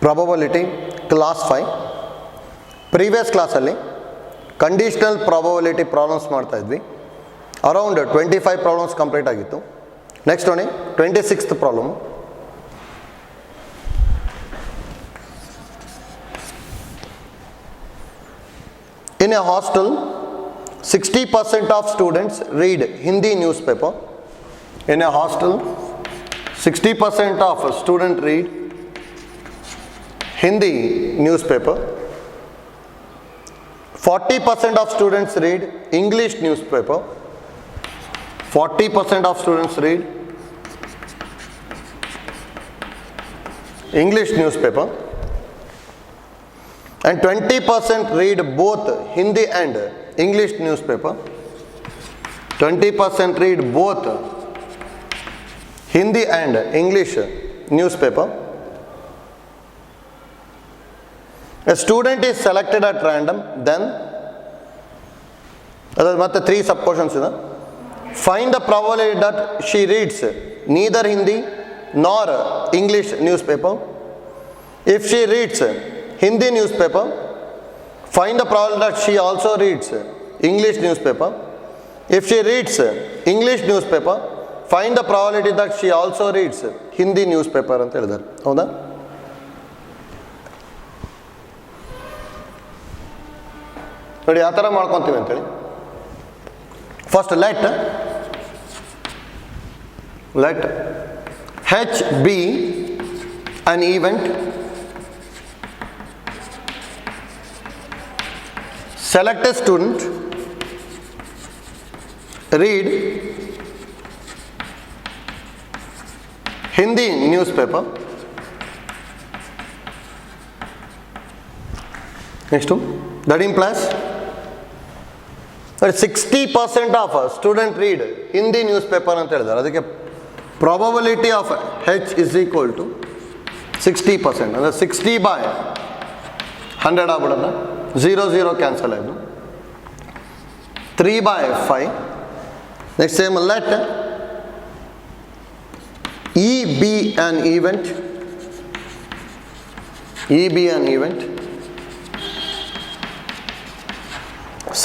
Probability class 5. Previous ಕ್ಲಾಸಲ್ಲಿ conditional probability problems ಮಾಡ್ತಾ ಇದ್ವಿ. ಅರೌಂಡ್ 25 ಪ್ರಾಬ್ಲಮ್ಸ್ ಕಂಪ್ಲೀಟ್ ಆಗಿತ್ತು. ನೆಕ್ಸ್ಟ್ ನೋಡಿ 26th problem. In a hostel, 60% of students read Hindi newspaper. In a hostel, 60% of students read Hindi newspaper. 40% of students read English newspaper. 40% of students read English newspaper. And 20% read both Hindi and English newspaper. 20% read both Hindi and English newspaper. A student is selected at random, then matte 3 sub questions ida. Find the probability that she reads neither Hindi nor English newspaper. If she reads Hindi newspaper, find the probability that she also reads English newspaper. If she reads English newspaper, find the probability that she also reads Hindi newspaper ಅಂತ ಹೇಳಿದ್ದಾರೆ. ಹೌದಾ? ನೋಡಿ ಯಾವ ಥರ ಮಾಡ್ಕೊತೀವಿ ಅಂತೇಳಿ. First let H be an event. Select a student, read Hindi newspaper. Next one, that implies that 60% of student read Hindi newspaper ಅಂತ ಹೇಳಿದ್ದಾರೆ. ಅದಕ್ಕೆ probability of H is equal to 60%. ಅಂದರೆ 60 by 100 ಆಗ್ಬಿಡೋಣ. 0 0 ಕ್ಯಾನ್ಸಲ್ ಆಯಿತು. 3 by 5. Next same let E be an event. E be an event.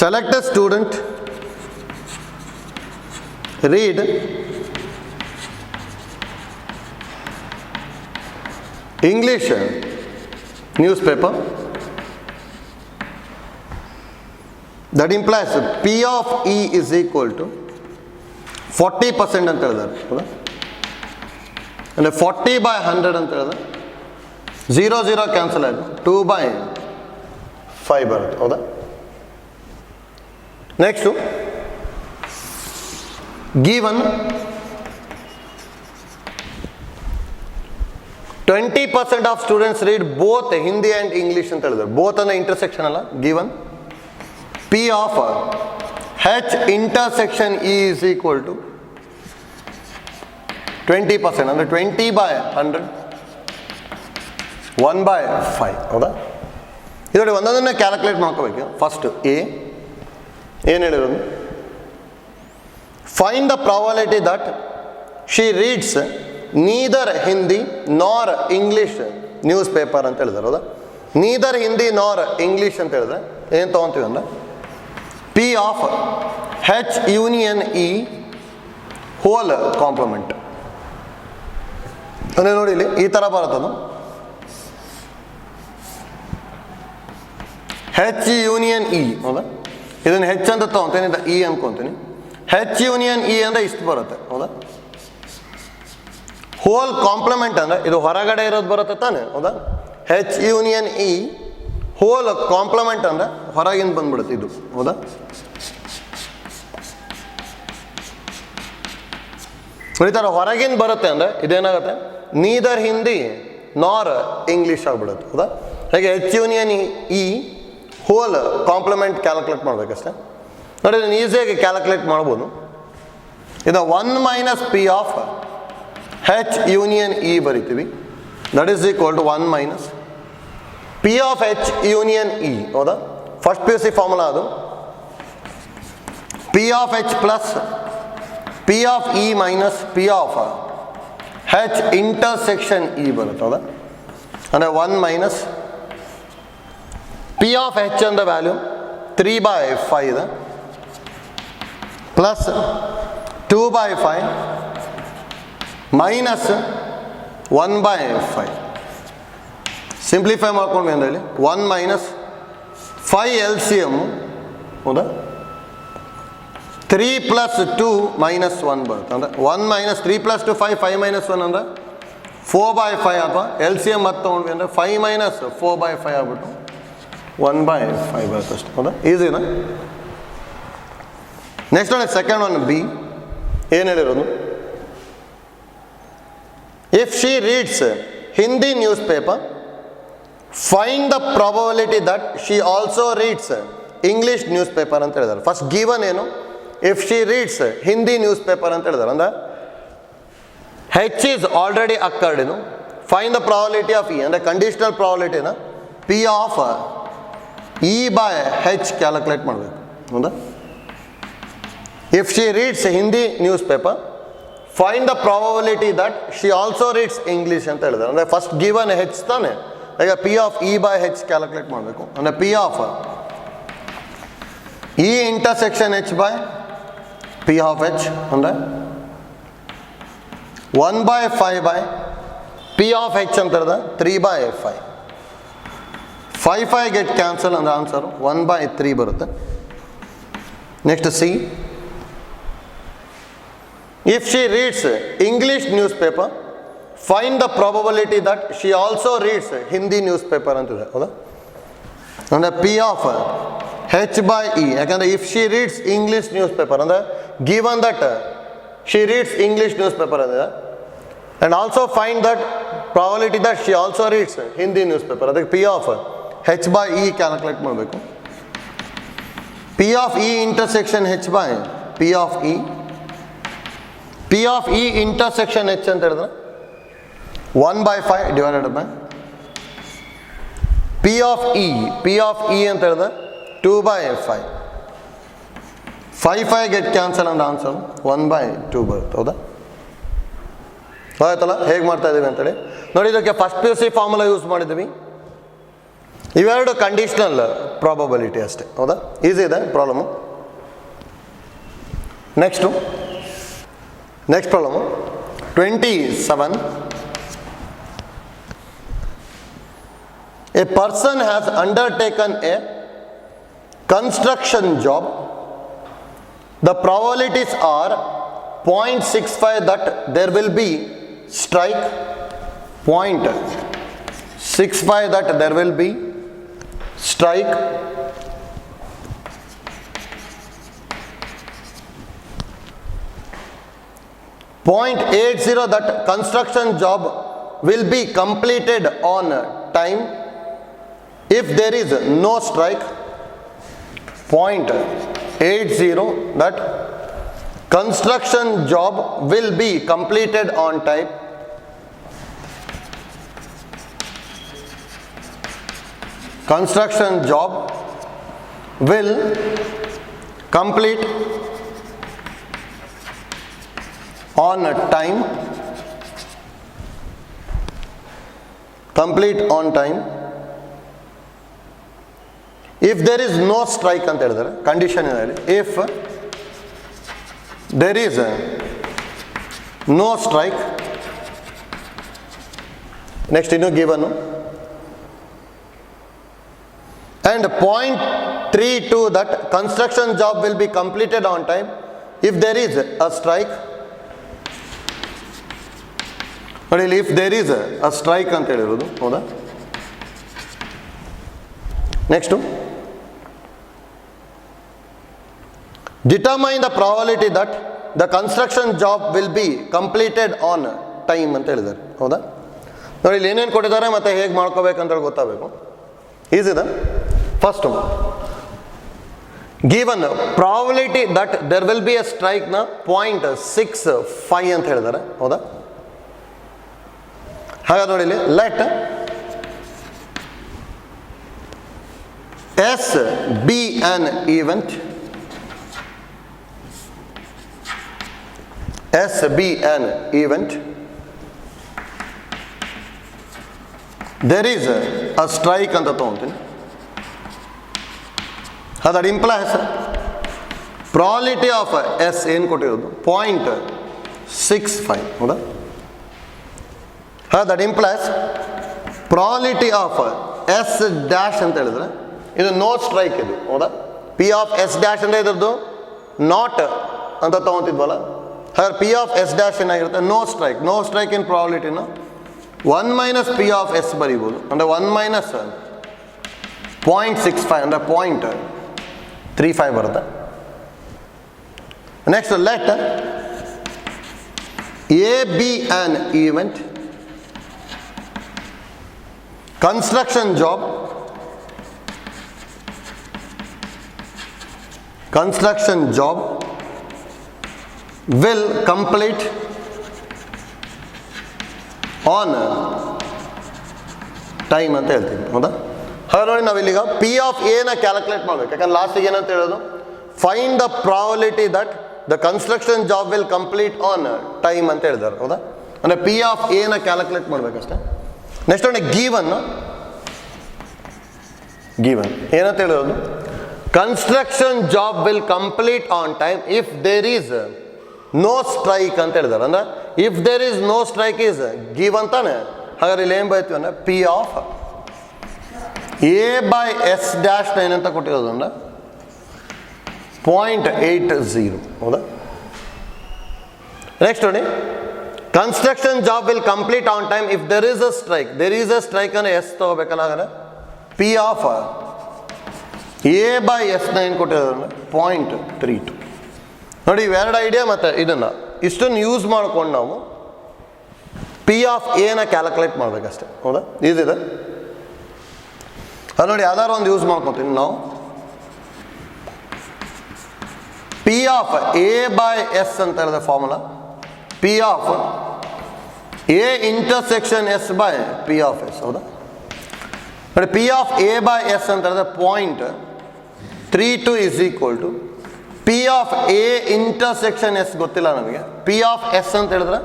Select a student, read English newspaper. That implies P of E is equal to 40% ಅಂತ ಹೇಳಿದ್ದಾರೆ. ಹೌದಾ? ಅಂದರೆ 40 by 100 ಅಂತ ಹೇಳಿದ್ರೆ 0 0 cancel ಆಯಿತು. 2 by 5 ಬರುತ್ತೆ. ಹೌದಾ? Next given 20% of students read both Hindi and English ಅಂತ ಹೇಳಿದ್ದಾರೆ. ಬೋತ್ ಅಂದರೆ ಇಂಟರ್ಸೆಕ್ಷನ್ ಅಲ್ಲ. Given P of H intersection E is equal to 20%. ಅಂದರೆ 20 by 100, 1 by 5. ಹೌದಾ? ಇದರಲ್ಲಿ ಒಂದೊಂದನ್ನೇ ಕ್ಯಾಲ್ಕುಲೇಟ್ ಮಾಡ್ಕೋಬೇಕು. ಫಸ್ಟ್ ಏನು ಹೇಳಿರೋದು? Find the probability that she reads neither Hindi nor English news paper ಅಂತ ಹೇಳಿದಾರೆ. ಹೌದಾ? ನೀದರ್ ಹಿಂದಿ ನಾರ್ ಇಂಗ್ಲೀಷ್ ಅಂತ ಹೇಳಿದ್ರೆ ಏನು ತೊಗೊತೀವಿ ಅಂದರೆ P of H union E whole complement. ಅಂದರೆ ನೋಡಿ ಇಲ್ಲಿ ಈ ಥರ ಬರುತ್ತದು. H union E. ಹೌದಾ? ಇದನ್ನು H ಅಂತ ತೊಗೊತೀನಿ, ಇದು E ಅನ್ಕೊತೀನಿ. H union E ಅಂದರೆ ಇಷ್ಟು ಬರುತ್ತೆ. ಹೌದಾ? ಹೋಲ್ ಕಾಂಪ್ಲಿಮೆಂಟ್ ಅಂದರೆ ಇದು ಹೊರಗಡೆ ಇರೋದು ಬರುತ್ತೆ ತಾನೆ. ಹೌದಾ? H union E whole complement ಅಂದರೆ ಹೊರಗಿಂದ ಬಂದ್ಬಿಡುತ್ತೆ ಇದು. ಹೌದಾ? ಈ ಥರ ಹೊರಗಿಂದ ಬರುತ್ತೆ ಅಂದರೆ ಇದೇನಾಗುತ್ತೆ? ನೀದರ್ ಹಿಂದಿ ನಾರ್ ಇಂಗ್ಲೀಷ್ ಆಗಿಬಿಡುತ್ತೆ. ಹೌದಾ? ಹಾಗೆ H union E whole complement calculate ಮಾಡಬೇಕಷ್ಟೆ. ನೋಡಿ ಇದನ್ನು ಈಸಿಯಾಗಿ ಕ್ಯಾಲ್ಕುಲೇಟ್ ಮಾಡ್ಬೋದು. ಇದು 1 minus P of H union E ಬರಿತೀವಿ. That is equal to 1 minus P of H union E. ಹೌದಾ? ಫಸ್ಟ್ PUC ಫಾರ್ಮುಲಾ ಅದು. P of H plus P of E minus P of H intersection E ಬರುತ್ತೆ. ಹೌದಾ? ಅಂದರೆ 1 minus P of ಹೆಚ್ ಅಂದ value 3/5 ಇದೆ plus 2/5 minus 1/5 simplify ಮಾಡ್ಕೊಂಡ್ವಿ ಅಂದ್ರೆ ಹೇಳಿ 1 ಮೈನಸ್ 5 LCM ಹೌದಾ 3 ಪ್ಲಸ್ 2 ಮೈನಸ್ 1 ಬರುತ್ತೆ ಅಂದರೆ 1 ಮೈನಸ್ 3 ಪ್ಲಸ್ 2 5 ಮೈನಸ್ 1 ಅಂದರೆ 4/5 ಅಥವಾ LCM ಮತ್ತೆ ತೊಗೊಂಡ್ವಿ ಅಂದರೆ 5 ಮೈನಸ್ 4/5 ಆಗ್ಬಿಟ್ಟು 1/5 ಬರುತ್ತೆ ಅಷ್ಟೇ ಹೌದಾ ಈಸಿನಾ. ನೆಕ್ಸ್ಟ್ ನೋಡಿ ಸೆಕೆಂಡ್ ಒನ್ ಬಿ ಏನು ಹೇಳಿರೋದು, if she reads Hindi news paper find the probability that she also reads English news paper ಅಂತ ಹೇಳಿದ್ದಾರೆ. ಫಸ್ಟ್ ಗಿವನ್ ಏನು, if she reads Hindi news paper ಅಂತ ಹೇಳಿದ್ದಾರೆ ಅಂದ್ರೆ ಹೆಚ್ ಈಸ್ ಆಲ್ರೆಡಿ ಅಕ್ಕರ್ಡ್ ಏನು, find the probability of E ಅಂದರೆ conditional ಪ್ರಾಬಬಿಲಿಟಿನ P of E by H calculate ಮಾಡಬೇಕು ಹೌದಾ. If she reads Hindi news paper find the probability that she also reads English ಅಂತ ಹೇಳಿದ್ದಾರೆ ಅಂದರೆ ಫಸ್ಟ್ ಗಿವನ್ ಹೆಚ್ ತಾನೆ, ಈಗ P of E by H calculate ಮಾಡಬೇಕು ಅಂದರೆ P of E intersection H by P of H ಅಂದರೆ 1/5 by P of ಹೆಚ್ ಅಂತ ಹೇಳಿದ 3/5 5 ಗೆಟ್ ಕ್ಯಾನ್ಸಲ್ ಅಂದರೆ ಆನ್ಸರು 1/3 ಬರುತ್ತೆ. Next C, if she reads English news paper find the probability that she also reads Hindi news paper ಅಂತಿದೆ ಹೌದಾ ಅಂದರೆ P of H by E, ಯಾಕಂದರೆ if she reads English news paper ಅಂದರೆ given that she reads English news paper ಅಂದಿದೆ and also find that probability that she also reads Hindi news paper, ಅದಕ್ಕೆ P of H by E calculate ಮಾಡಬೇಕು. P of E intersection H by P of E, P of E intersection H ಅಂತ ಹೇಳಿದ್ರೆ 1/5 divided by P of E ಅಂತ ಹೇಳಿದ್ರೆ 2/5 5 get cancel ಅಂದ್ರೆ answer 1/2 ಬರುತ್ತೆ ಹೌದಾ. ಆಯ್ತಲ್ಲ ಹೇಗೆ ಮಾಡ್ತಾ ಇದ್ದೀವಿ ಅಂತೇಳಿ ನೋಡಿ. ಇದಕ್ಕೆ ಫಸ್ಟ್ PUC ಫಾರ್ಮುಲಾ ಯೂಸ್ ಮಾಡಿದ್ದೀವಿ. ಇವೆರಡು ಕಂಡೀಷನಲ್ ಪ್ರಾಬಬಿಲಿಟಿ ಅಷ್ಟೇ ಹೌದಾ, ಈಸಿ ಇದೆ problem. Next problem 27. A person has undertaken a construction job. The probabilities are 0.65 that there will be strike, 0.65 that there will be strike, 0.80 that construction job will be completed on time if there is no strike, 0.80 that construction job will be completed on time construction job will complete on time if there is no strike ಅಂತ ಹೇಳಿದ್ದಾರೆ. Condition ಏನಿದೆ, if there is no strike, next ಇನ್ನು given and 0.32 that construction job will be completed on time if there is a strike. ನೋಡಿ ಇಲ್ಲಿ if there is a strike ಅಂತ ಹೇಳಿರೋದು ಹೌದಾ. Next determine the probability that the construction job will be completed on time ಅಂತ ಹೇಳಿದ್ದಾರೆ ಹೌದಾ. ನೋಡಿ ಇಲ್ಲಿ ಏನೇನು ಕೊಟ್ಟಿದ್ದಾರೆ ಮತ್ತು ಹೇಗೆ ಮಾಡ್ಕೋಬೇಕಂತೇಳಿ ಗೊತ್ತಾಗಬೇಕು. ಈಸಿದೆ. First given probability that there will be a ಸ್ಟ್ರೈಕ್ನ 0.65 ಅಂತ ಹೇಳಿದ್ದಾರೆ ಹೌದಾ. ಹಾಗಾದ್ರೆ ನೋಡಿ ಇಲ್ಲಿ let S be an event, S be an event there is a strike ಅಂತ ತೊಗೊತೀನಿ. That implies probability of S ಏನು ಕೊಟ್ಟಿರೋದು 0.65 ಹೌದಾ. That implies probability of S dash ಅಂತ ಹೇಳಿದ್ರೆ ಇದು ನೋ ಸ್ಟ್ರೈಕ್ ಇದು ಹೌದಾ. ಪಿ ಆಫ್ ಎಸ್ ಡ್ಯಾಶ್ ಅಂದರೆ ಇದ್ರದ್ದು ನಾಟ್ ಅಂತ ತೊಗೊತಿದ್ವಲ್ಲ. ಹಾಗಾದ್ರೆ ಪಿ ಆಫ್ ಎಸ್ ಡ್ಯಾಶ್ ಏನಾಗಿರುತ್ತೆ no strike. No strike in ಪ್ರಾಬಿಲಿಟಿನ 1 ಮೈನಸ್ ಪಿ ಆಫ್ ಎಸ್ ಬರೀಬೋದು. ಅಂದರೆ 1 ಮೈನಸ್ 0.65 ಅಂದರೆ 0.35 ಬರುತ್ತೆ. Next let A be an event construction job will complete on time ಅಂತ ಹೇಳ್ತೀವಿ ಹೌದಾ. ಹಾಗೆ ನೋಡಿ ನಾವಿಲ್ಲಿಗ ಪಿ ಆಫ್ ಎನ ಕ್ಯಾಲ್ಕುಲೇಟ್ ಮಾಡಬೇಕು. ಯಾಕಂದ್ರೆ ಲಾಸ್ಟಿಗೆ ಏನಂತ ಹೇಳೋದು find the probability that the construction job will complete on time ಅಂತ ಹೇಳಿದಾರೆ ಹೌದಾ. ಅಂದರೆ ಪಿ ಆಫ್ ಎನ ಕ್ಯಾಲ್ಕುಲೇಟ್ ಮಾಡಬೇಕಷ್ಟೆ. ನೆಕ್ಸ್ಟ್ ನೋಡಿ ಗಿವನ್ ಏನಂತ ಹೇಳೋದು construction job will complete on time if there is no strike ಅಂತ ಹೇಳಿದಾರೆ. ಅಂದ್ರೆ if there is no strike is give ಅಂತಾನೆ. ಹಾಗಾದ್ರೆ ಇಲ್ಲಿ ಏನು ಬೈತೀವಿ ಅಂದ್ರೆ P of A by S dash ಏನಂತ ಕೊಟ್ಟಿರೋದು ಅಂದ್ರೆ 0.80 ಹೌದಾ. ನೆಕ್ಸ್ಟ್ ನೋಡಿ construction job will complete on time if there is a strike. There is a strike ಅಂದರೆ ಎಸ್ ತಗೋಬೇಕಲ್ಲ. ಹಾಗಾದ್ರೆ ಪಿ ಆಫ್ ಎ ಬೈ ಎಸ್ನ ಏನು ಕೊಟ್ಟಿರೋದು ಅಂದರೆ 0.32. ನೋಡಿ ಇವೆರಡು ಐಡಿಯಾ ಮತ್ತು ಇದನ್ನು ಇಷ್ಟನ್ನು ಯೂಸ್ ಮಾಡ್ಕೊಂಡು ನಾವು ಪಿ ಆಫ್ ಎನ ಕ್ಯಾಲ್ಕುಲೇಟ್ ಮಾಡಬೇಕಷ್ಟೆ ಹೌದಾ. ಈಸಿದೆ. ಅದು ನೋಡಿ ಯಾವ್ದಾದ್ರು ಒಂದು ಯೂಸ್ ಮಾಡ್ಕೊತೀನಿ ನಾವು. P of A by S ಅಂತ ಹೇಳಿದ್ರೆ formula P of A intersection S by P of S ಹೌದಾ. ನೋಡಿ P of A by S ಅಂತ ಹೇಳಿದ್ರೆ 0.32 is equal to P of A intersection S ಗೊತ್ತಿಲ್ಲ ನಮಗೆ. ಪಿ ಆಫ್ ಎಸ್ ಅಂತ ಹೇಳಿದ್ರೆ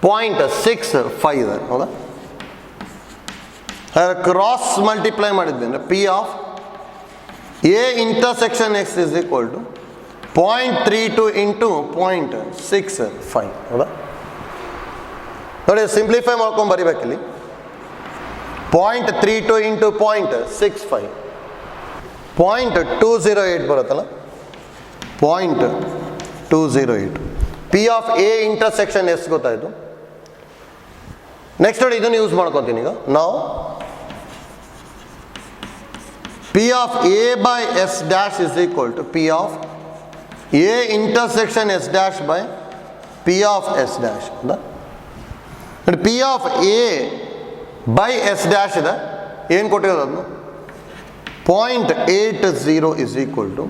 0.65 ಹೌದಾ. ಕ್ರಾಸ್ ಮಲ್ಟಿಪ್ಲೈ ಮಾಡಿದ್ವಿ ಅಂದರೆ P of A intersection X is equal to 0.32 into 0.65 ಹೌದಾ. ನೋಡಿ ಸಿಂಪ್ಲಿಫೈ ಮಾಡ್ಕೊಂಡು ಬರಿಬೇಕಿಲ್ಲಿ 0.32 ಇಂಟು 0.65 0.208 ಬರುತ್ತಲ್ಲ 0.208. P of A intersection S ಗೊತ್ತಾಯಿತು. ನೆಕ್ಸ್ಟ್ ನೋಡಿ ಇದನ್ನು ಯೂಸ್ ಮಾಡ್ಕೊತೀನಿ ಈಗ ನಾವು. P of A by S dash is equal to P of A intersection S dash by P of S dash ಹೌದಾ. ನೋಡಿ P of A by S dash ಇದೆ ಏನು ಕೊಟ್ಟಿರೋದು ಅದನ್ನು 0.80 is equal to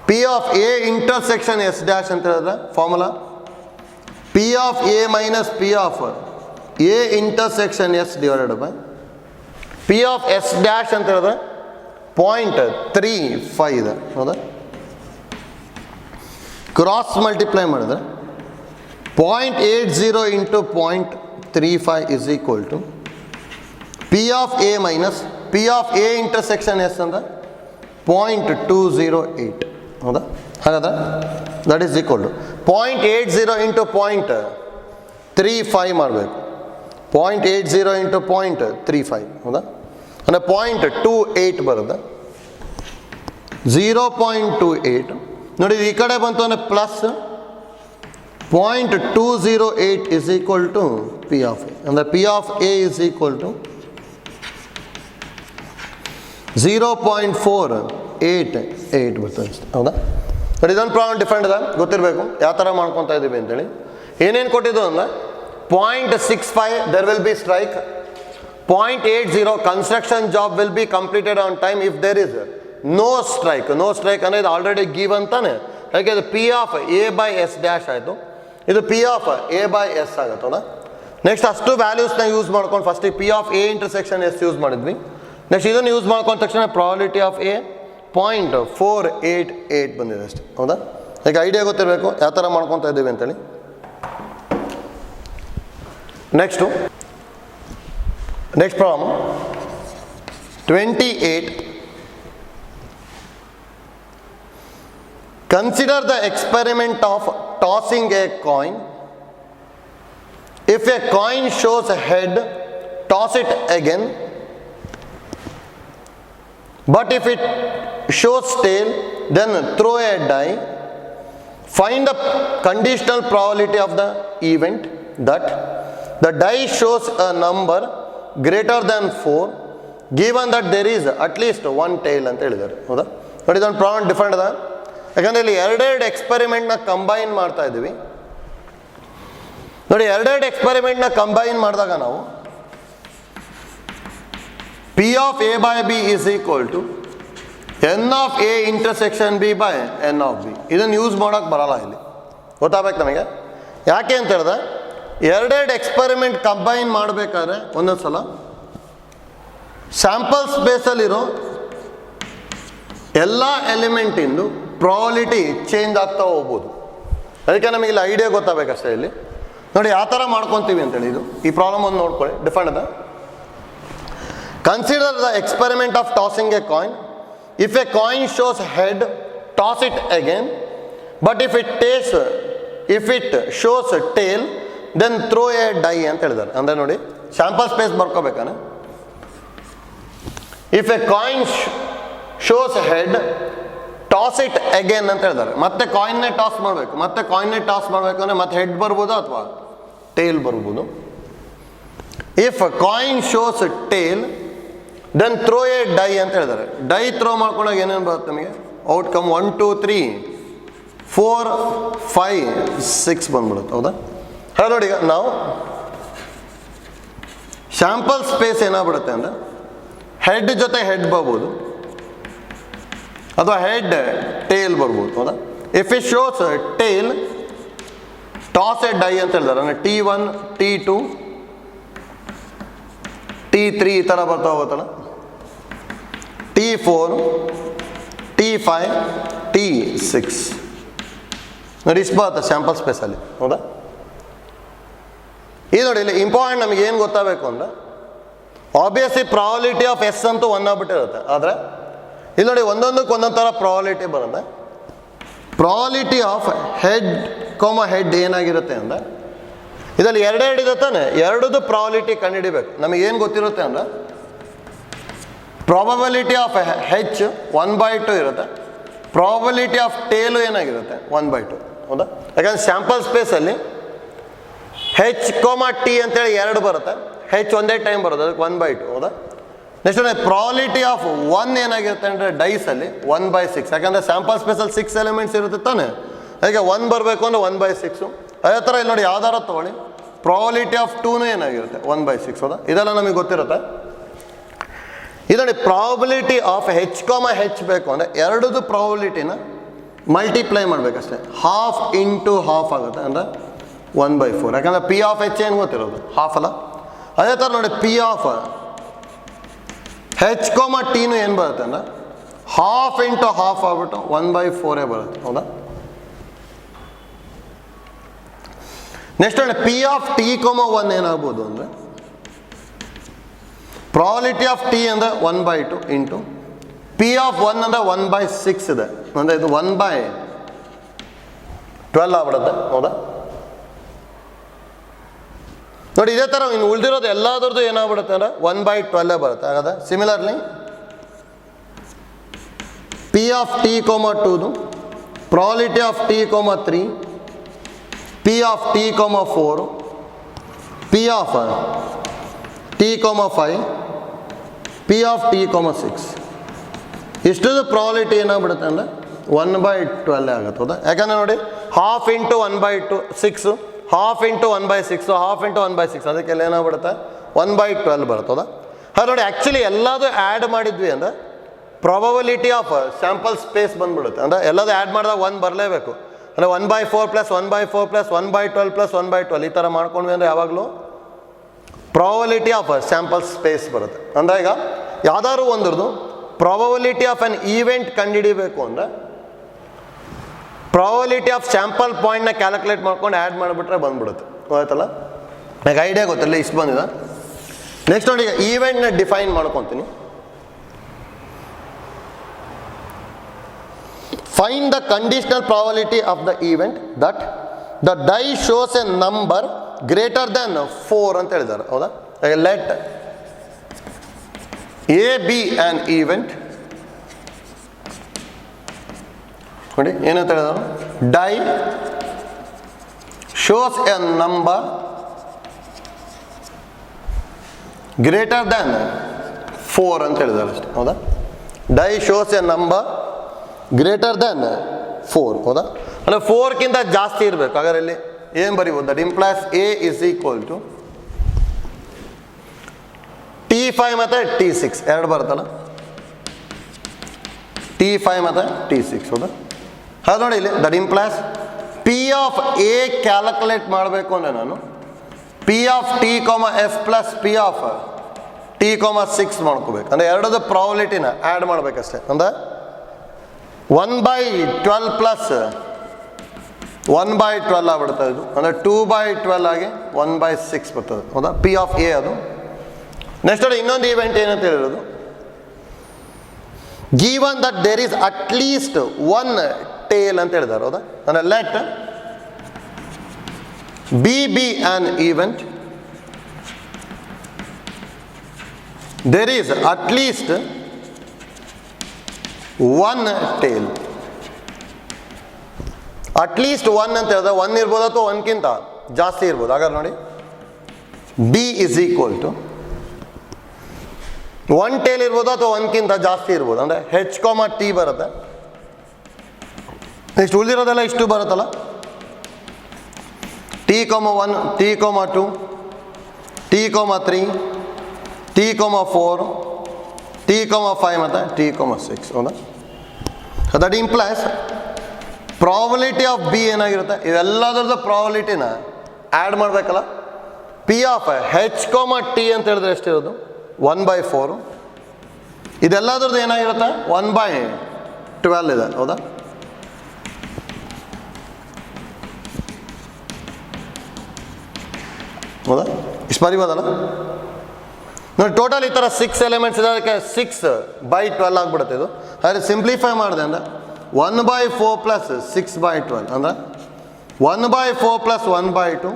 P of A intersection S dash ಅಂತ ಹೇಳಿದ್ರೆ formula P of A minus P of A intersection S divided by P of S dash ಅಂತ ಹೇಳಿದ್ರೆ 0.35 ಇದೆ ಹೌದಾ. ಕ್ರಾಸ್ ಮಲ್ಟಿಪ್ಲೈ ಮಾಡಿದ್ರೆ 0.80 into 0.35 is equal to P of A minus P of A intersection S ಅಂದರೆ 0.208 ಹೌದಾ. ಹಾಗಾದ್ರೆ that is equal to 0.80 into 0.35 ಮಾಡಬೇಕು. 0.80 into 0.35 ಹೌದಾ. ಅಂದರೆ 0.28 ಬರುತ್ತೆ. 0.28 ನೋಡಿ ಈ ಕಡೆ ಬಂತು ಅಂದರೆ plus 0.208 is equal to P of A. ಅಂದರೆ P of A is equal to 0.488 ಬರ್ತದೆ ಅಷ್ಟೇ ಹೌದಾ. ಬಟ್ ಇದೊಂದು ಪ್ರಾಬ್ಲಮ್ ಡಿಫ್ರೆಂಟ್ ಇದೆ, ಗೊತ್ತಿರಬೇಕು ಯಾವ ಥರ ಮಾಡ್ಕೊತಾ ಇದ್ದೀವಿ ಅಂತೇಳಿ. ಏನೇನು ಕೊಟ್ಟಿದ್ದು ಅಂದರೆ 0.65 there will be strike, 0.80 construction job will be completed on time if there is no strike. No strike ಅಂದರೆ ಇದು ಆಲ್ರೆಡಿ ಗಿವ್ ಅಂತಾನೆ, ಯಾಕೆ ಇದು P of A by S dash ಆಯಿತು, ಇದು P of A by S ಆಗುತ್ತಲ್ಲ. Next ಅಷ್ಟು ವ್ಯಾಲ್ಯೂಸ್ನ ಯೂಸ್ ಮಾಡ್ಕೊಂಡು ಫಸ್ಟಿಗೆ P of A intersection S use ಮಾಡಿದ್ವಿ. ನೆಕ್ಸ್ಟ್ ಇದನ್ನು ಯೂಸ್ ಮಾಡ್ಕೊಂಡ ತಕ್ಷಣ ಪ್ರಾಬಿಲಿಟಿ ಆಫ್ ಎ 0.488 ಬಂದಿದೆ ಅಷ್ಟೇ ಹೌದಾ. ಈಗ ಐಡಿಯಾ ಗೊತ್ತಿರಬೇಕು ಯಾವ ಥರ ಮಾಡ್ಕೊತಾ ಇದ್ದೀವಿ ಅಂತೇಳಿ. Next problem 28. Consider the experiment of tossing a coin. If a coin shows a head, toss it again. But if it shows tail, then throw a die. Find the conditional probability of the event that the die shows a number greater than 4, given that there is at least one tail ಅಂತ ಹೇಳಿದ್ದಾರೆ. ಹೌದಾ? ನೋಡಿ, ಇದೊಂದು problem different ಅದ. ಯಾಕಂದರೆ ಇಲ್ಲಿ ಎರಡೆರಡು ಎಕ್ಸ್ಪೆರಿಮೆಂಟ್ನ combine ಮಾಡ್ತಾ ಇದ್ದೀವಿ. ನೋಡಿ, ಎರಡೆರಡು ಎಕ್ಸ್ಪೆರಿಮೆಂಟ್ನ ಕಂಬೈನ್ ಮಾಡಿದಾಗ ನಾವು P of A by B is equal to N of A intersection B by N of B. ಇದನ್ನು ಯೂಸ್ ಮಾಡೋಕ್ಕೆ ಬರಲ್ಲ ಇಲ್ಲಿ. ಗೊತ್ತಾಗಬೇಕು ನಮಗೆ ಯಾಕೆ ಅಂತ ಹೇಳಿದ್ರೆ, ಎರಡೆರಡು ಎಕ್ಸ್ಪೆರಿಮೆಂಟ್ ಕಂಬೈನ್ ಮಾಡಬೇಕಾದ್ರೆ ಒಂದೊಂದು ಸಲ ಸ್ಯಾಂಪಲ್ ಸ್ಪೇಸಲ್ಲಿರೋ ಎಲ್ಲ ಎಲಿಮೆಂಟಿಂದು ಪ್ರಾಬಬಿಲಿಟಿ ಚೇಂಜ್ ಆಗ್ತಾ ಹೋಗ್ಬೋದು. ಅದಕ್ಕೆ ನಮಗೆ ಇಲ್ಲಿ ಐಡಿಯಾ ಗೊತ್ತಾಗಬೇಕಷ್ಟೇ. ಇಲ್ಲಿ ನೋಡಿ ಯಾವ ಥರ ಮಾಡ್ಕೊತೀವಿ ಅಂತೇಳಿ. ಇದು ಈ ಪ್ರಾಬ್ಲಮ್ ಒಂದು ನೋಡ್ಕೊಳ್ಳಿ, ಡಿಫರೆಂಟ್ ಅದ. Consider the experiment of tossing a coin. If a coin shows head, toss it again. But if it shows tail, then throw a die ಅಂತ ಹೇಳಿದ್ದಾರೆ. ಅಂದರೆ ನೋಡಿ, ಸ್ಯಾಂಪಲ್ ಸ್ಪೇಸ್ ಬರ್ಕೋಬೇಕಾನೆ. If a coin shows head, toss it again ಅಂತ ಹೇಳಿದ್ದಾರೆ. ಮತ್ತೆ ಕಾಯಿನ್ನೇ toss ಮಾಡಬೇಕು. ಮತ್ತೆ ಕಾಯಿನ್ನೇ ಟಾಸ್ ಮಾಡಬೇಕು ಅಂದರೆ ಮತ್ತೆ ಹೆಡ್ ಬರ್ಬೋದು ಅಥವಾ ಟೇಲ್ ಬರ್ಬೋದು. If coin shows tail, then throw a die ಅಂತ ಹೇಳಿದ್ದಾರೆ. ಡೈ ಥ್ರೋ ಮಾಡ್ಕೊಂಡಾಗ ಏನೇನು ಬರುತ್ತೆ ನಮಗೆ? ಔಟ್ಕಮ್ 1 2 3 4 5 6 ಬಂದ್ಬಿಡುತ್ತೆ. ಹೌದಾ? ಹಾಗೆ ನೋಡಿ, ಈಗ ನಾವು ಸ್ಯಾಂಪಲ್ ಸ್ಪೇಸ್ ಏನಾಗ್ಬಿಡುತ್ತೆ ಅಂದರೆ, ಹೆಡ್ ಜೊತೆ ಹೆಡ್ ಬರ್ಬೋದು ಅಥವಾ ಹೆಡ್ ಟೇಲ್ ಬರ್ಬೋದು. ಹೌದಾ? If it shows tail, toss a die ಅಂತ ಹೇಳಿದಾರೆ. ಅಂದರೆ T1 T2 T3 ಈ ಥರ ಬರ್ತಾ ಹೋಗುತ್ತಲ್ಲ. T4 T5 T6 ನೋಡಿ, ಇಷ್ಟು ಬರುತ್ತೆ ಸ್ಯಾಂಪಲ್ ಸ್ಪೇಸಲ್ಲಿ. ಹೌದಾ? ಇದು ನೋಡಿ, ಇಲ್ಲಿ ಇಂಪಾರ್ಟೆಂಟ್ ನಮಗೆ ಏನು ಗೊತ್ತಾಗಬೇಕು ಅಂದರೆ, ಆಬ್ವಿಯಸ್ಲಿ ಪ್ರಾಬಬಿಲಿಟಿ ಆಫ್ ಎಸ್ ಅಂತೂ 1 ಆಗ್ಬಿಟ್ಟಿರುತ್ತೆ. ಆದರೆ ಇಲ್ಲಿ ನೋಡಿ, ಒಂದೊಂದಕ್ಕೆ ಒಂದೊಂದು ಥರ ಪ್ರಾಬಬಿಲಿಟಿ ಬರುತ್ತೆ. ಪ್ರಾಬಬಿಲಿಟಿ ಆಫ್ ಹೆಡ್ ಏನಾಗಿರುತ್ತೆ ಅಂದರೆ, ಇದರಲ್ಲಿ ಎರಡೆರಡು ಇದೆ ತಾನೆ, ಎರಡದು ಪ್ರಾಬಬಿಲಿಟಿ ಕಂಡುಹಿಡಿಬೇಕು. ನಮಗೇನು ಗೊತ್ತಿರುತ್ತೆ ಅಂದರೆ, ಪ್ರಾಬಬಿಲಿಟಿ ಆಫ್ ಹೆಚ್ 1/2 ಇರುತ್ತೆ. ಪ್ರಾಬಬಿಲಿಟಿ ಆಫ್ ಟೇಲು ಏನಾಗಿರುತ್ತೆ? 1/2. ಹೌದಾ? ಯಾಕಂದರೆ ಸ್ಯಾಂಪಲ್ ಸ್ಪೇಸಲ್ಲಿ ಹೆಚ್ ಟಿ ಅಂತೇಳಿ 2 ಬರುತ್ತೆ. ಹೆಚ್ ಒಂದೇ ಟೈಮ್ ಬರುತ್ತೆ, ಅದಕ್ಕೆ 1/2. ಹೌದಾ? ನೆಕ್ಸ್ಟ್ ಪ್ರಾಬಬಿಲಿಟಿ ಆಫ್ 1 ಏನಾಗಿರುತ್ತೆ ಅಂದರೆ ಡೈಸಲ್ಲಿ 1/6. ಯಾಕಂದರೆ ಸ್ಯಾಂಪಲ್ ಸ್ಪೇಸಲ್ಲಿ 6 ಎಲಿಮೆಂಟ್ಸ್ ಇರುತ್ತೆ ತಾನೆ, ಅದಕ್ಕೆ 1 ಬರಬೇಕು ಅಂದರೆ 1/6. ಅದೇ ಥರ ಇಲ್ಲಿ ನೋಡಿ, ಯಾವ್ದಾರ ತೊಗೊಳ್ಳಿ, ಪ್ರಾಬಬಿಲಿಟಿ ಆಫ್ 2 ಏನಾಗಿರುತ್ತೆ? 1/6. ಹೌದಾ? ಇದೆಲ್ಲ ನಮಗೆ ಗೊತ್ತಿರುತ್ತೆ. ಇದು ನೋಡಿ, ಪ್ರಾಬಬಿಲಿಟಿ ಆಫ್ ಹೆಚ್ ಬೇಕು ಅಂದರೆ ಎರಡದು ಪ್ರಾಬಬಿಲಿಟಿನ ಮಲ್ಟಿಪ್ಲೈ ಮಾಡಬೇಕಷ್ಟೇ. ಹಾಫ್ ಇಂಟು ಹಾಫ್ ಆಗುತ್ತೆ, ಅಂದರೆ 1/4. ಯಾಕಂದರೆ ಪಿ ಆಫ್ ಹೆಚ್ ಏನು ಗೊತ್ತಿರೋದು? ಹಾಫ್ ಅಲ್ಲ. ಅದೇ ಥರ ನೋಡಿ, ಪಿ ಆಫ್ ಹೆಚ್ ಟಿನೂ ಏನು ಬರುತ್ತೆ ಅಂದರೆ ಹಾಫ್ ಇಂಟು ಹಾಫ್ ಆಗ್ಬಿಟ್ಟು 1/4 ಬರುತ್ತೆ. ಹೌದಾ? ನೆಕ್ಸ್ಟ್ ನೋಡಿ, ಪಿ ಆಫ್ T1 ಏನಾಗ್ಬೋದು ಅಂದರೆ, ಪ್ರಾಬಬಿಲಿಟಿ ಆಫ್ ಟಿ ಅಂದರೆ 1/2 ಇಂಟು ಪಿ ಆಫ್ 1 ಅಂದರೆ 1/6 ಇದೆ. ಅಂದರೆ ಇದು 1/12 ಆಗ್ಬಿಡುತ್ತೆ. ಹೌದಾ? ನೋಡಿ, ಇದೇ ಥರ ಇನ್ನು ಉಳಿದಿರೋದು ಎಲ್ಲದರದ್ದು ಏನಾಗ್ಬಿಡುತ್ತೆ ಅಂದರೆ 1/12 ಬರುತ್ತೆ. ಹಾಗಾದ್ರೆ similarly P of T2 probability of T3, P of T4, P of T5, P of T6 ಇಷ್ಟದು ಪ್ರಾಬಬಿಲಿಟಿ ಏನಾಗ್ಬಿಡುತ್ತೆ ಅಂದರೆ 1/12 ಆಗುತ್ತೆ. ಹೌದಾ? ಯಾಕಂದರೆ ನೋಡಿ, half into 1/6, half into 1/6, half into 1/6, ಅದಕ್ಕೆಲ್ಲ ಏನಾಗ್ಬಿಡುತ್ತೆ? 1/12 ಬರುತ್ತೆ. ಹೌದಾ? ಹಾಗೆ ನೋಡಿ, ಆ್ಯಕ್ಚುಲಿ ಎಲ್ಲದು ಆ್ಯಡ್ ಮಾಡಿದ್ವಿ ಅಂದರೆ ಪ್ರಾಬಬಿಲಿಟಿ ಆಫ್ ಸ್ಯಾಂಪಲ್ ಸ್ಪೇಸ್ ಬಂದ್ಬಿಡುತ್ತೆ. ಅಂದರೆ ಎಲ್ಲದು ಆ್ಯಡ್ ಮಾಡಿದಾಗ 1 ಬರಲೇಬೇಕು. ಅಂದರೆ 1/4 + 1/4 + 1/12 + 1/12 ಈ ಥರ ಮಾಡ್ಕೊಂಡ್ವಿ ಅಂದರೆ ಯಾವಾಗಲೂ ಪ್ರಾಬಬಿಲಿಟಿ ಆಫ್ ಸ್ಯಾಂಪಲ್ ಸ್ಪೇಸ್ ಬರುತ್ತೆ. ಅಂದರೆ ಈಗ ಯಾವ್ದಾದ್ರು ಒಂದ್ರದ್ದು ಪ್ರಾಬಬಿಲಿಟಿ ಆಫ್ ಆನ್ ಈವೆಂಟ್ ಕಂಡುಹಿಡಿಬೇಕು ಅಂದರೆ ಪ್ರಾಬಬಿಲಿಟಿ ಆಫ್ ಸ್ಯಾಂಪಲ್ ಪಾಯಿಂಟ್ನ ಕ್ಯಾಲ್ಕುಲೇಟ್ ಮಾಡ್ಕೊಂಡು ಆ್ಯಡ್ ಮಾಡಿಬಿಟ್ರೆ ಬಂದ್ಬಿಡುತ್ತೆ. ಆಯ್ತಲ್ಲ? ನನಗೆ ಐಡಿಯಾ ಗೊತ್ತಿಲ್ಲ, ಇಷ್ಟು ಬಂದಿದೆ. ನೆಕ್ಸ್ಟ್ ನೋಡಿ, ಈಗ ಈವೆಂಟ್ನ ಡಿಫೈನ್ ಮಾಡ್ಕೊತೀನಿ. Find the conditional probability of the event that the die shows a number greater than 4 ಅಂತ ಹೇಳಿದ್ದಾರೆ. ಹೌದಾ? Let A be an event. ನೋಡಿ ಏನಂತ ಹೇಳಿದ್ರು, die shows a number greater than 4 ಅಂತ ಹೇಳಿದ್ದಾರೆ ಅಷ್ಟೇ. ಹೌದಾ? Die shows a number greater than 4. ಹೌದಾ? ಅಂದರೆ 4ಕ್ಕಿಂತ ಜಾಸ್ತಿ ಇರಬೇಕು. ಹಾಗಾದ್ರೆ ಇಲ್ಲಿ ಏನು ಬರೀಬೋದು? That implies A is equal to T5 ಮತ್ತು T6 ಎರಡು ಬರುತ್ತಲ್ಲ, T5 ಮತ್ತು T6. ಹೌದಾ? ಅದು ನೋಡಿ ಇಲ್ಲಿ, that implies P of A calculate ಮಾಡಬೇಕು ಅಂದರೆ ನಾನು P of T S plus P of T6 ಮಾಡ್ಕೋಬೇಕು. ಅಂದರೆ ಎರಡದು ಪ್ರಾಬಬಿಲಿಟಿನ ಆ್ಯಡ್ ಮಾಡಬೇಕಷ್ಟೇ. ಅಂದರೆ 1/12 ಪ್ಲಸ್ 1/12 ಆಗ್ಬಿಡ್ತದೆ ಇದು. ಅಂದರೆ 2/12 ಆಗಿ 1/6 ಬರ್ತದೆ. ಹೌದಾ? ಪಿ ಆಫ್ ಎ ಅದು. ನೆಕ್ಸ್ಟ್ ನೋಡಿ, ಇನ್ನೊಂದು ಈವೆಂಟ್ ಏನಂತ ಹೇಳಿರೋದು, given that there is at least 1 tail ಅಂತ ಹೇಳಿದ್ದಾರೆ. ಹೌದಾ? ಅಂದರೆ let B an event there is at least 1 tail. At least 1 ಅಂತ ಹೇಳಿದ್ರೆ 1 ಇರ್ಬೋದು ಅಥವಾ 1ಕ್ಕಿಂತ ಜಾಸ್ತಿ ಇರ್ಬೋದು. ಹಾಗಾದ್ರೆ ನೋಡಿ, B is equal to 1 tail ಇರ್ಬೋದು ಅಥವಾ 1ಕ್ಕಿಂತ ಜಾಸ್ತಿ ಇರ್ಬೋದು. ಅಂದರೆ H, T ಬರುತ್ತೆ. ನೆಕ್ಸ್ಟ್ ಉಳಿದಿರೋದೆಲ್ಲ ಇಷ್ಟು ಬರುತ್ತಲ್ಲ, T1, T2, T3, T4, T5 ಮತ್ತು T6. ಹೌದಾ? That implies probability of B ಏನಾಗಿರುತ್ತೆ, ಇವೆಲ್ಲದ್ರದ್ದು ಪ್ರಾಬಬಿಲಿಟಿನ ಆ್ಯಡ್ ಮಾಡಬೇಕಲ್ಲ. ಪಿ ಆಫ್ H, T ಅಂತ ಹೇಳಿದ್ರೆ ಎಷ್ಟಿರೋದು? 1/4. ಇದೆಲ್ಲದ್ರದ್ದು ಏನಾಗಿರುತ್ತೆ? 1/12 ಇದೆ. ಹೌದಾ? ಹೌದಾ? ಇಷ್ಟು ಬರಿಬೋದಲ್ಲ ನೋಡಿ. ಟೋಟಲ್ ಈ ಥರ 6 ಎಲಿಮೆಂಟ್ಸ್ ಇದೆ. ಅದಕ್ಕೆ 6/12 ಆಗಿಬಿಡುತ್ತೆ ಇದು. ಹಾಗೆ ಸಿಂಪ್ಲಿಫೈ ಮಾಡಿದೆ ಅಂದರೆ 1/4 ಪ್ಲಸ್ 6/12 ಅಂದರೆ 1/4 ಪ್ಲಸ್ 1/2.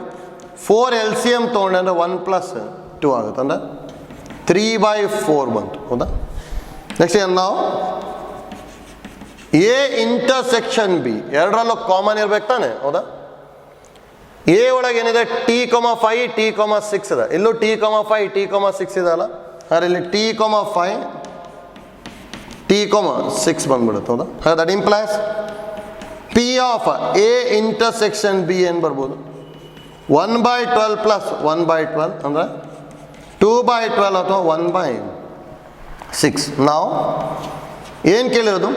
4 LCM ತೊಗೊಂಡೆ ಅಂದರೆ 1 ಪ್ಲಸ್ 2 ಆಗುತ್ತೆ. ಅಂದರೆ 3/4 ಬಂತು. ಹೌದಾ? ನೆಕ್ಸ್ಟ್ ಏನು ನಾವು ಎ ಇಂಟರ್ಸೆಕ್ಷನ್ ಬಿ ಎರಡರಲ್ಲೂ ಕಾಮನ್ ಇರ್ಬೇಕು ತಾನೆ. ಹೌದಾ? ಎ ಒಳಗೆ ಏನಿದೆ? T5, T6 ಇದೆ. ಇಲ್ಲೂ T5, T6 ಇದೆ ಅಲ್ಲ. ಆದರೆ ಇಲ್ಲಿ T5, T6 ಬಂದ್ಬಿಡುತ್ತೆ. ಹೌದಾ? ಹಾಗೆ that implies P of A intersection B ಏನು ಬರ್ಬೋದು? 1/12 ಪ್ಲಸ್ 1/12 ಅಂದರೆ 2/12 ಅಥವಾ 1/6. ನಾವು ಏನು ಕೇಳಿರೋದು?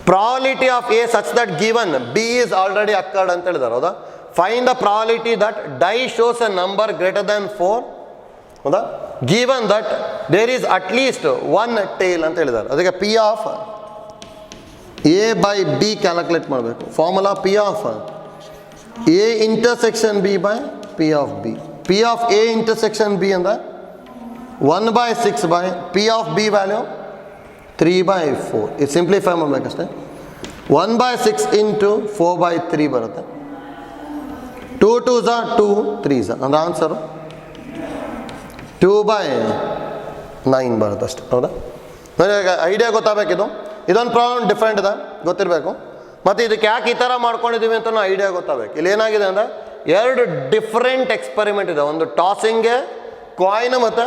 Probability of A such that given B is already occurred ಅಂತ ಹೇಳಿದಾರೆ. ಹೌದಾ? Find the probability that die shows a number greater than 4. ಹೌದಾ? Given that there is at least 1 tail ಅಂತ ಹೇಳಿದ್ದಾರೆ. ಅದಕ್ಕೆ P of A by B calculate ಮಾಡಬೇಕು. Formula P of A intersection B by P of B. P of A intersection B ಅಂದರೆ 1/6 by P of B value 3/4. ಇದು simplify ಮಾಡಬೇಕಷ್ಟೇ. 1/6 into 4/3 ಬರುತ್ತೆ. 2 2s are 2 3s ಅಂದರೆ answer 2/9 ಬರುತ್ತೆ ಅಷ್ಟೆ. ಹೌದಾ? Idea ಗೊತ್ತಾಗಬೇಕಿದು. ಇದೊಂದು problem different ಇದೆ, ಗೊತ್ತಿರಬೇಕು. ಮತ್ತು ಇದಕ್ಕೆ ಯಾಕೆ ಈ ಥರ ಮಾಡ್ಕೊಂಡಿದ್ದೀವಿ ಅಂತ ಐಡಿಯಾ ಗೊತ್ತಾಗಬೇಕು. ಇಲ್ಲಿ ಏನಾಗಿದೆ ಅಂದರೆ 2 ಡಿಫ್ರೆಂಟ್ ಎಕ್ಸ್ಪೆರಿಮೆಂಟ್ ಇದೆ. ಒಂದು ಟಾಸಿಂಗ್ಗೆ ಕಾಯಿನ್ ಮತ್ತು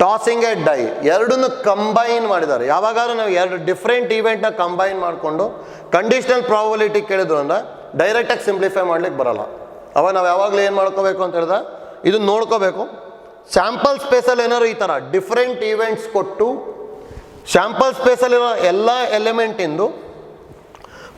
ಟಾಸಿಂಗ್ಗೆ ಡೈ ಎರಡನ್ನೂ ಕಂಬೈನ್ ಮಾಡಿದ್ದಾರೆ. ಯಾವಾಗಾದ್ರೂ ನಾವು 2 ಡಿಫ್ರೆಂಟ್ ಈವೆಂಟ್ನ ಕಂಬೈನ್ ಮಾಡಿಕೊಂಡು ಕಂಡೀಷನಲ್ ಪ್ರಾಬಬಿಲಿಟಿ ಕೇಳಿದ್ರು ಅಂದರೆ ಡೈರೆಕ್ಟಾಗಿ ಸಿಂಪ್ಲಿಫೈ ಮಾಡ್ಲಿಕ್ಕೆ ಬರೋಲ್ಲ. ಅವಾಗ ನಾವು ಯಾವಾಗಲೂ ಏನು ಮಾಡ್ಕೋಬೇಕು ಅಂತ ಹೇಳಿದ್ರೆ ಇದನ್ನು ನೋಡ್ಕೋಬೇಕು. ಸ್ಯಾಂಪಲ್ ಸ್ಪೇಸಲ್ಲಿ ಏನಾದ್ರು ಈ ಥರ ಡಿಫ್ರೆಂಟ್ ಈವೆಂಟ್ಸ್ ಕೊಟ್ಟು ಸ್ಯಾಂಪಲ್ ಸ್ಪೇಸಲ್ಲಿರೋ ಎಲ್ಲ ಎಲಿಮೆಂಟಿಂದು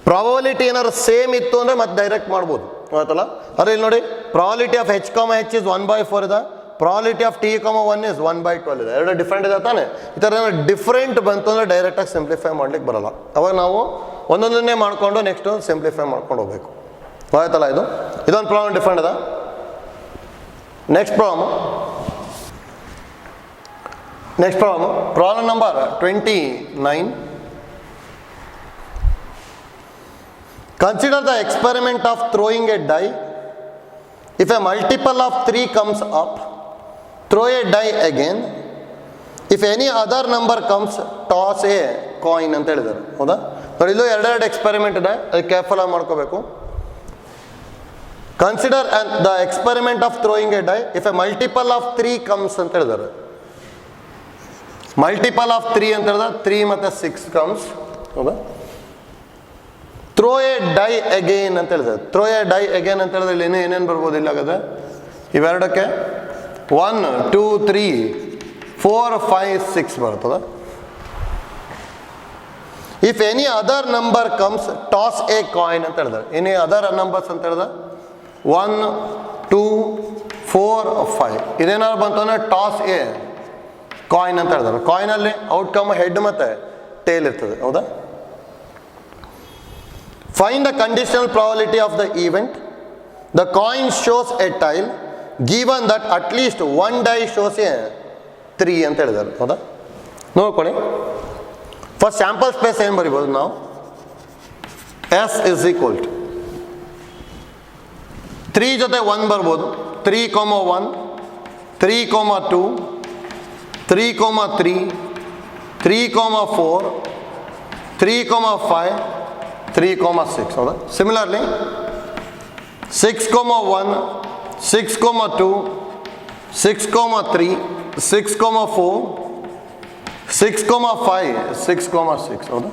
ಪ್ರಾಬಬಿಲಿಟಿ ಏನಾದ್ರು ಸೇಮ್ ಇತ್ತು ಅಂದರೆ ಮತ್ತೆ ಡೈರೆಕ್ಟ್ ಮಾಡ್ಬೋದು. ಆಯ್ತಲ್ಲ? ಅದೇ ಇಲ್ಲಿ ನೋಡಿ, probability of H, H is 1/4 ಇದೆ. ಪ್ರಾಬಬಿಲಿಟಿ ಆಫ್ T1 ಇಸ್ 1/12 ಇದೆ. ಎರಡು ಡಿಫ್ರೆಂಟ್ ಇದೆ ತಾನೆ. ಈ ಥರ ಏನಾದ್ರು ಡಿಫ್ರೆಂಟ್ ಬಂತು ಅಂದರೆ ಡೈರೆಕ್ಟಾಗಿ ಸಿಂಪ್ಲಿಫೈ ಮಾಡ್ಲಿಕ್ಕೆ ಬರೋಲ್ಲ. ಅವಾಗ ನಾವು ಒಂದೊಂದನ್ನೇ ಮಾಡಿಕೊಂಡು ನೆಕ್ಸ್ಟು ಸಿಂಪ್ಲಿಫೈ ಮಾಡ್ಕೊಂಡು ಹೋಗ್ಬೇಕು. ಆಯ್ತಲ್ಲ? ಇದೊಂದು ಪ್ರಾಬ್ಲಮ್ ಡಿಫ್ರೆಂಟ್ ಇದೆ. Next problem. Problem number 29. Consider the experiment of throwing a die. If a multiple of 3 comes up, throw a die again. If any other number comes, toss a coin ಅಂತ ಹೇಳಿದ್ದಾರೆ. ಹೌದಾ? ನೋಡಿ, ಇಲ್ಲೂ ಎರಡೆರಡು experiment ಇದೆ, ಅದು careful ಆಗಿ ಮಾಡ್ಕೋಬೇಕು. Consider the experiment of throwing a die if a multiple of 3 comes ಅಂತ ಹೇಳಿದ್ದಾರೆ. ಮಲ್ಟಿಪಲ್ ಆಫ್ 3 ಅಂತ ಹೇಳಿದ್ರೆ 3 ಮತ್ತು 6 ಕಮ್ಸ್. ಹೌದಾ? ಥ್ರೋ ಎ ಡೈ ಅಗೇನ್ ಅಂತ ಹೇಳಿದ್ದಾರೆ. ಥ್ರೋ ಎ ಡೈ ಅಗೇನ್ ಅಂತ ಹೇಳಿದ್ರೆ ಇಲ್ಲಿ ಏನೇನು ಬರ್ಬೋದು ಇಲ್ಲ ಹಾಗಾದ್ರೆ ಇವೆರಡಕ್ಕೆ 1 2 3 4 5 6 ಬರ್ತದ. If any other number comes toss A coin ಅಂತ ಹೇಳಿದ್ದಾರೆ. ಎನಿ ಅದರ್ ನಂಬರ್ಸ್ ಅಂತ ಹೇಳಿದ್ರೆ 1 2 4 5 ಇದೇನಾದ್ರು ಬಂತು ಅಂದರೆ ಟಾಸ್ ಎ ಕಾಯಿನ್ ಅಂತ ಹೇಳಿದ್ದಾರೆ. ಕಾಯಿನಲ್ಲಿ ಔಟ್ಕಮ್ ಹೆಡ್ ಮತ್ತು ಟೇಲ್ ಇರ್ತದೆ. ಹೌದಾ? Find the conditional probability of the event. The coin shows a tail given that at least one die shows a 3 ಅಂತ ಹೇಳಿದ್ದಾರೆ. ಹೌದಾ? ನೋಡ್ಕೊಳ್ಳಿ. ಫಸ್ಟ್ ಸ್ಯಾಂಪಲ್ ಸ್ಪೇಸ್ ಏನು ಬರಿಬೋದು ನಾವು? S is equal to 3 ಜೊತೆ 1 ಬರ್ಬೋದು. 3, 1 3, 2 3, 3 3, 4 3, 5 3, 6. ಹೌದಾ? ಸಿಮಿಲರ್ಲಿ 6, 1 6, 2 6, 3 6, 4 6, 5 6, 6. ಹೌದಾ?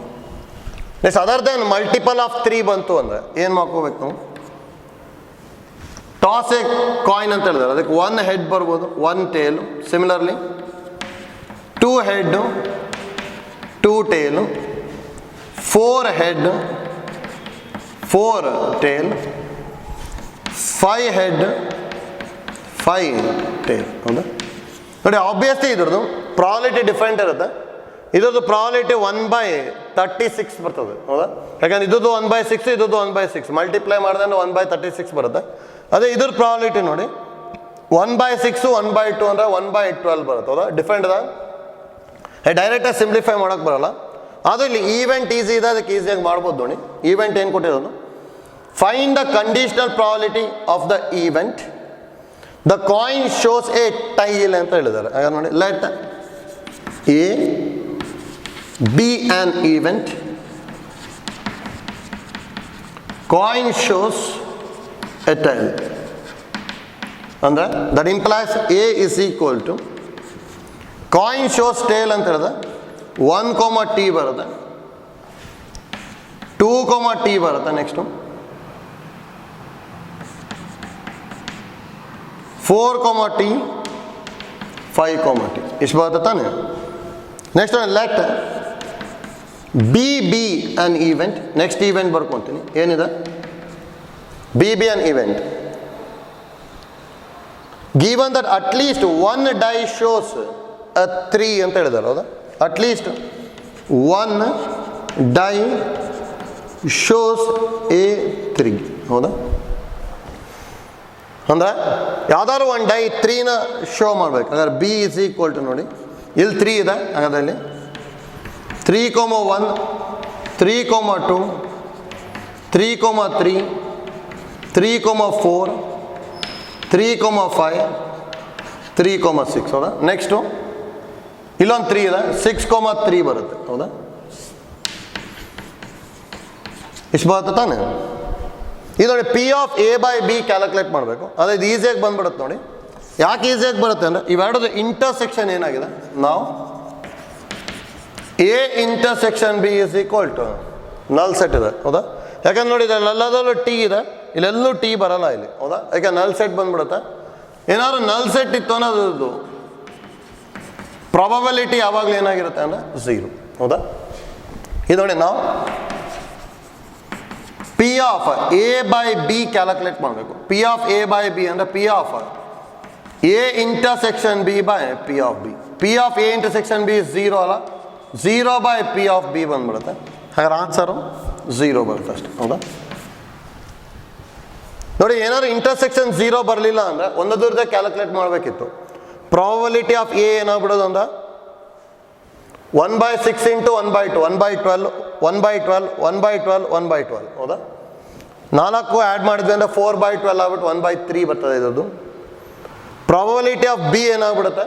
Next other then multiple of 3 ಬಂತು ಅಂದರೆ ಏನು ಮಾಡ್ಕೋಬೇಕು ನಾವು? ಟಾಸ್ ಎ ಕಾಯಿನ್ ಅಂತ ಹೇಳಿದ್ರೆ ಅದಕ್ಕೆ 1 ಹೆಡ್ ಬರ್ಬೋದು, 1 tail. Similarly 2 head 2 tail, 4 head 4 tail, 5 head 5 tail. ಹೌದಾ? ನೋಡಿ, ಆಬ್ವಿಯಸ್ಲಿ ಇದ್ರದ್ದು ಪ್ರಾಬಲಿಟಿ ಡಿಫ್ರೆಂಟ್ ಇರುತ್ತೆ. ಇದ್ರದ್ದು ಪ್ರಾಬಲಿಟಿ 1/36 ಬರ್ತದೆ. ಹೌದಾ? ಯಾಕಂದ್ರೆ ಇದ್ದು 1/6 ಇದ್ದು 1/6 ಮಲ್ಟಿಪ್ಲೈ ಮಾಡಿದ್ರೆ 1/36 ಬರುತ್ತೆ. ಅದೇ ಇದ್ರ ಪ್ರಾಬಲಿಟಿ ನೋಡಿ 1/6 1/2 ಅಂದರೆ 1/12 ಬರುತ್ತೆ. ಹೌದಾ? ಡಿಫ್ರೆಂಟ್ ಇದೆ. ಡೈರೆಕ್ಟಾಗಿ ಸಿಂಪ್ಲಿಫೈ ಮಾಡೋಕ್ಕೆ ಬರೋಲ್ಲ. ಅದು ಇಲ್ಲಿ ಈವೆಂಟ್ ಈಸಿ ಇದೆ, ಅದಕ್ಕೆ ಈಸಿಯಾಗಿ ಮಾಡ್ಬೋದು. ನೋಡಿ, ಈವೆಂಟ್ ಏನು ಕೊಟ್ಟಿರೋದು? Find the conditional probability of the event. The coin shows a tail ಅಂತ ಹೇಳಿದ್ದಾರೆ. ಹಾಗೆ ನೋಡಿ, let A be an event, coin shows a tail ಅಂದ್ರೆ that implies A is equal to coin shows tail ಅಂತ ಹೇಳಿದ್ರೆ 1, T ಬರುತ್ತೆ, 2, T ಬರುತ್ತೆ. Next 4, T 5, T ಇಷ್ಟು ಬರುತ್ತೆ ತಾನೆ. Next let B be an event. Next event ಬರ್ಕೊತೀನಿ. ಏನಿದೆ? B be an event given that at least 1 die shows a 3 ಅಂತ ಹೇಳಿದ್ದಾರೆ. ಹೌದಾ? At least 1 die shows a 3. ಹೌದಾ? ಅಂದ್ರೆ ಯಾವ್ದಾದ್ರು 1 ಡೈ 3ನ ಶೋ ಮಾಡ್ಬೇಕು. ಹಾಗಾದ್ರೆ ಬಿ ಇಸ್ ಈಕ್ವಲ್ ಟು ನೋಡಿ, ಇಲ್ಲಿ 3 ಇದೆ. ಹಾಗಾದ್ರೆ ಇಲ್ಲಿ 3, 1 3, 2 3, 3 3, 4 3, 5 3, 6. ಹೌದಾ? ನೆಕ್ಸ್ಟು ಇಲ್ಲೊಂದು 3 ಇದೆ, 6, 3 ಬರುತ್ತೆ. ಹೌದಾ? ಇಷ್ಟು ಬರುತ್ತೆ ತಾನೆ. ಇದು ನೋಡಿ, P of A by B calculate ಮಾಡಬೇಕು. ಅದೇ ಇದು ಈಸಿಯಾಗಿ ಬಂದ್ಬಿಡುತ್ತೆ. ನೋಡಿ, ಯಾಕೆ ಈಸಿಯಾಗಿ ಬರುತ್ತೆ ಅಂದರೆ ಇವೆರಡದು ಇಂಟರ್ಸೆಕ್ಷನ್ ಏನಾಗಿದೆ? ನಾವು A intersection B is equal to null set ಇದೆ. ಹೌದಾ? ಯಾಕಂದ್ರೆ ನೋಡಿ, ಇದೆಲ್ಲದಲ್ಲೂ ಟಿ ಇದೆ, ಇಲ್ಲೆಲ್ಲೂ ಟಿ ಬರಲ್ಲ ಇಲ್ಲಿ. ಹೌದಾ? ಯಾಕೆ ನಲ್ ಸೆಟ್ ಬಂದ್ಬಿಡುತ್ತೆ. ಏನಾದ್ರು ನಲ್ ಸೆಟ್ ಇತ್ತು ಅನ್ನೋದು ಪ್ರಾಬಬಿಲಿಟಿ ಯಾವಾಗಲೂ ಏನಾಗಿರುತ್ತೆ ಅಂದರೆ 0. ಹೌದಾ? ಇದು ನೋಡಿ, ನಾವು P of A by B calculate ಮಾಡಬೇಕು. P of A by B ಅಂದರೆ P of A intersection B by P of B. P of A intersection B 0 ಅಲ್ಲ, 0 ಬೈ ಪಿ ಆಫ್ ಬಿ ಬಂದ್ಬಿಡುತ್ತೆ. ಹಾಗಾದ್ರೆ ಆನ್ಸರು 0 ಬರುತ್ತೆ ಅಷ್ಟೆ. ಹೌದಾ? ನೋಡಿ ಏನಾದ್ರು ಇಂಟರ್ಸೆಕ್ಷನ್ 0 ಬರಲಿಲ್ಲ ಅಂದರೆ ಒಂದೊಂದೇ ಕ್ಯಾಲ್ಕುಲೇಟ್ ಮಾಡಬೇಕಿತ್ತು. ಪ್ರಾಬಬಿಲಿಟಿ ಆಫ್ ಎ ಏನಾಗ್ಬಿಡೋದು ಅಂದ್ರೆ 1/6 ಇಂಟು 1/2 1/12 1/12 1/12 1/12 ಹೌದಾ. 4 ಆ್ಯಡ್ ಮಾಡಿದ್ವಿ ಅಂದರೆ 4/12 ಆಗ್ಬಿಟ್ಟು 1/3 ಬರ್ತದೆ ಇದ್ರದ್ದು. ಪ್ರಾಬಬಿಲಿಟಿ ಆಫ್ ಬಿ ಏನಾಗ್ಬಿಡುತ್ತೆ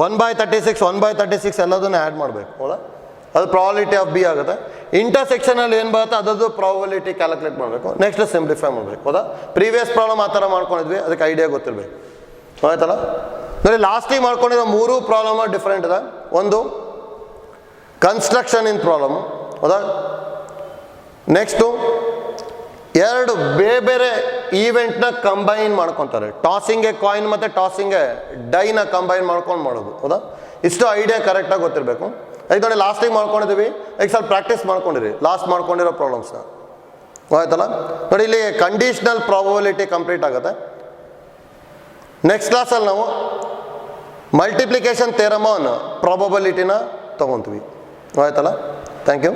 1/36 1/36 ಎಲ್ಲದನ್ನು ಆ್ಯಡ್ ಮಾಡಬೇಕು ಹೌದಾ. ಅದು ಪ್ರಾಬಬಿಲಿಟಿ ಆಫ್ ಬಿ ಆಗುತ್ತೆ. ಇಂಟರ್ಸೆಕ್ಷನಲ್ಲಿ ಏನು ಬರುತ್ತೆ ಅದರದ್ದು ಪ್ರಾಬಬಿಲಿಟಿ ಕ್ಯಾಲ್ಕುಲೇಟ್ ಮಾಡಬೇಕು. ನೆಕ್ಸ್ಟ್ ಸಿಂಪ್ಲಿಫೈ ಮಾಡಬೇಕು ಹೌದಾ. ಪ್ರೀವಿಯಸ್ ಪ್ರಾಬ್ಲಮ್ ಆ ಥರ ಮಾಡ್ಕೊಂಡಿದ್ವಿ, ಅದಕ್ಕೆ ಐಡಿಯಾ ಗೊತ್ತಿರಬೇಕು ಆಯ್ತಲ್ಲ. ನೋಡಿ ಲಾಸ್ಟಿಗೆ ಮಾಡ್ಕೊಂಡಿರೋ 3 ಪ್ರಾಬ್ಲಮ್ ಡಿಫ್ರೆಂಟ್ ಇದೆ. ಒಂದು ಕನ್ಸ್ಟ್ರಕ್ಷನ್ ಇನ್ ಪ್ರಾಬ್ಲಮ್ ಹೌದಾ. ನೆಕ್ಸ್ಟು 2 ಬೇರೆ ಬೇರೆ ಈವೆಂಟ್ನ ಕಂಬೈನ್ ಮಾಡ್ಕೊತಾರೆ. ಟಾಸಿಂಗ್ ಎ ಕಾಯಿನ್ ಮತ್ತು ಟಾಸಿಂಗ್ ಎ ಡೈನ ಕಂಬೈನ್ ಮಾಡ್ಕೊಂಡು ಮಾಡೋದು ಹೌದಾ. ಇಷ್ಟು ಐಡಿಯಾ ಕರೆಕ್ಟಾಗಿ ಗೊತ್ತಿರಬೇಕು. ಈಗ ನೋಡಿ ಲಾಸ್ಟಿಗೆ ಮಾಡ್ಕೊಂಡಿದ್ದೀವಿ, ಈಗ ಸ್ವಲ್ಪ ಪ್ರಾಕ್ಟೀಸ್ ಮಾಡ್ಕೊಂಡಿರಿ ಲಾಸ್ಟ್ ಮಾಡ್ಕೊಂಡಿರೋ ಪ್ರಾಬ್ಲಮ್ಸ್ನ ಆಯ್ತಲ್ಲ. ನೋಡಿ ಇಲ್ಲಿ ಕಂಡೀಷ್ನಲ್ ಪ್ರಾಬಬಿಲಿಟಿ ಕಂಪ್ಲೀಟ್ ಆಗುತ್ತೆ. ನೆಕ್ಸ್ಟ್ ಕ್ಲಾಸಲ್ಲಿ ನಾವು ಮಲ್ಟಿಪ್ಲಿಕೇಶನ್ ಥಿಯರಮ್ ಆನ್ ಪ್ರಾಬಬಿಲಿಟಿನ ತೊಗೊತೀವಿ ಆಯ್ತಲ್ಲ. Thank you.